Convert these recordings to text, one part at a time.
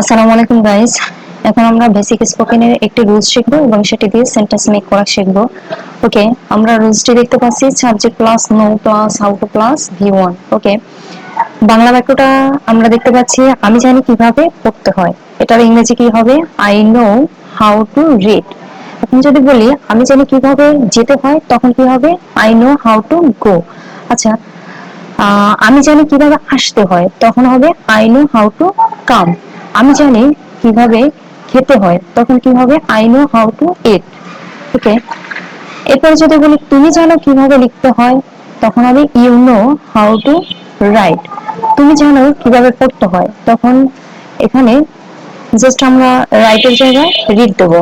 আসসালামু আলাইকুম গাইস। এখন আমরা বেসিক স্পোকেনের একটি রুলস শিখবো এবং সেটি দিয়ে সেন্টেন্স মেক করা শিখবো। ওকে, আমরা রুলসটি দেখতে পাচ্ছি subject plus no plus how to plus ভি1। ওকে, বাংলা বাক্যটা আমরা দেখতে পাচ্ছি আমি জানি কিভাবে পড়তে হয়। এটার ইংরেজি কি হবে? I know how to read. এখন যদি বলি আমি জানি কিভাবে যেতে হয় তখন কি হবে? I know how to go. আচ্ছা, আমি জানি কিভাবে আসতে হয় তখন হবে I know how to come. আমি জানি কিভাবে খেতে হয় তখন কি হবে? I know how to eat. Okay, এরপরে যদি বলি তুমি জানো কিভাবে লিখতে হয় তখন হবে you know how to write. তুমি জানো কিভাবে পড়তে হয় তখন এখানে জাস্ট আমরা রাইটের জায়গায় রিড দেবো।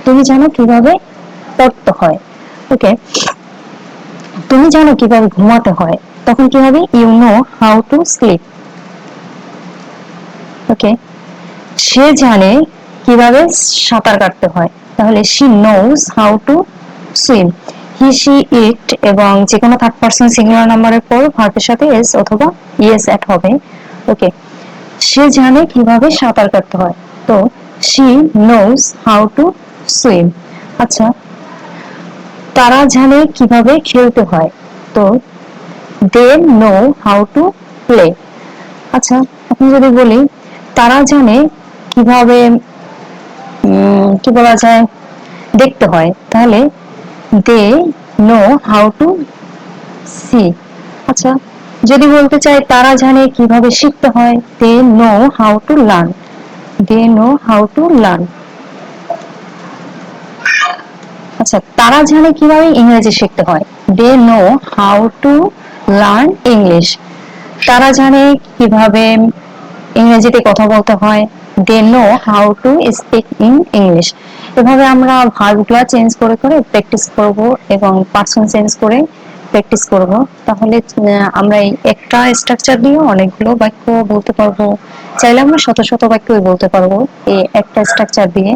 তুমি জানো কিভাবে পড়তে হয়। ওকে, তুমি জানো কিভাবে ঘুমাতে হয় তখন কি হবে? You know how to sleep. Okay, সে জানে কিভাবে সাঁতার কাটতে হয় তাহলে she knows how to swim. He see it এবং যে কোনো থার্ড পারসন সিঙ্গুলার নাম্বারের পর ভার্বের সাথে এস অথবা ইএস অ্যাড হবে। ওকে, সে জানে কিভাবে সাঁতার কাটতে হয় তো she knows how to swim. আচ্ছা, তারা জানে কিভাবে খেলতে হয় তো they know how to play. আচ্ছা, আপনি যদি বলি তারা জানে কিভাবে কি বলা যায় দেখতে হয় তাহলে they know how to see. আচ্ছা, যদি বলতে চাই তারা জানে কিভাবে শিখতে হয় they know how to learn. They know how to learn. আচ্ছা, তারা জানে কিভাবে ইংরেজি শিখতে হয় they know how to learn English. তারা জানে কিভাবে ইংরেজিতে কথা বলতে হয় they know how to speak in English. এভাবে আমরা ভার্বগুলো চেঞ্জ করে করে প্র্যাকটিস করব এবং পার্সন চেঞ্জ করে প্র্যাকটিস করব। তাহলে আমরা এই একটা স্ট্রাকচার দিয়ে অনেকগুলো বাক্য বলতে পারবো। চাইলে আমরা শত শত বাক্যই বলতে পারবো এই একটা স্ট্রাকচার দিয়ে।